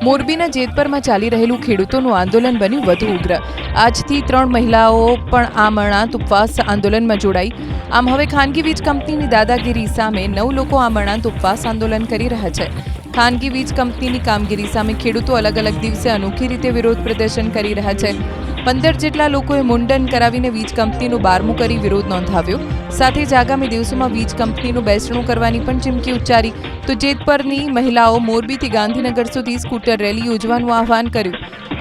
મોરબીના જેતપરમાં ચાલી રહેલું ખેડૂતોનું આંદોલન બન્યું વધુ ઉગ્ર। આજથી 3 મહિલાઓ પણ આ અમરનાથ ઉપવાસ આંદોલનમાં જોડાઈ। આમ હવે ખાનગી વીજ કંપનીની દાદાગીરી સામે 9 લોકો આ અમરનાથ ઉપવાસ આંદોલન કરી રહ્યા છે। ખાનગી વીજ કંપનીની કામગીરી સામે ખેડૂતો અલગ અલગ દિવસે અનોખી રીતે વિરોધ પ્રદર્શન કરી રહ્યા છે। 15 જેટલા લોકોએ મુંડન કરાવીને વીજ કંપનીનું 12મું કરી વિરોધ નોંધાવ્યો। સાથે જ આગામી દિવસોમાં વીજ કંપનીનું બેસણું કરવાની પણ ચીમકી ઉચ્ચારી। તો જેતપરની મહિલાઓ મોરબીથી ગાંધીનગર સુધી સ્કૂટર રેલી યોજવાનું આહવાન કર્યું।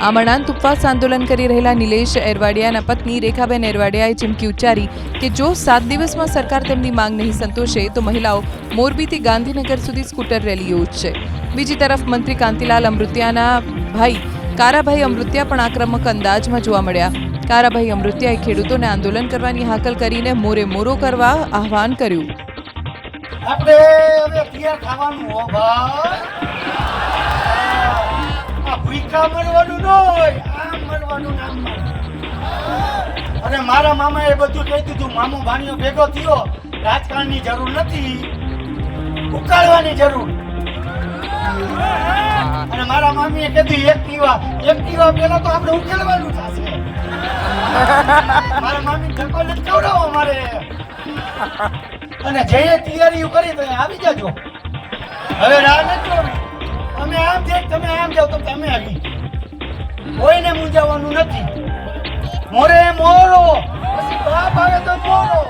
અમરનાથ ઉપવાસ આંદોલન કરી રહેલા નિલેશ એરવાડિયાના પત્ની રેખાબેન એરવાડિયાએ ચીમકી ઉચ્ચારી કે જો 7 દિવસમાં સરકાર તેમની માંગ નહીં સંતોષે તો મહિલાઓ મોરબીથી ગાંધીનગર સુધી સ્કૂટર રેલી યોજશે। બીજી તરફ મંત્રી કાંતિલાલ અમૃતિયાના ભાઈ કારાભાઈ અમૃતિયા પણ આક્રમક અંદાજમાં જોવા મળ્યા। કારાભાઈ અમૃતિયાએ ખેડૂતોને આંદોલન કરવાની હાકલ કરીને મોરે મોરો કરવા આહવાન કર્યું। આપણે હવે તૈયાર ખાવાનું હો ભાઈ, આ ભૂખા મરવાનું ન હોય, આમ મરવાનું નામ મરવાનું। અને મારા મામાએ બધું કહી દીધું, મામો ભાણિયો ભેગો થયો, રાજકારણની જરૂર નથી, ઉકાળવાની જરૂર। અને મારા મામીએ કીધું એક પીવા પેલા તો આપણે ઉકેલવાનું થશે। મારા મામી ધક્કો નથી ખવડાવો મારે। અને જે તૈયારીઓ કરી તો આવી જાજો, હવે રાહ નથી જોવી। અમે આમ જાય તમે આમ જાવ તો તમે આવી, કોઈને મૂંઝાવાનું નથી। મોરે મોરો, પછી બાપ આવે તો મોરો।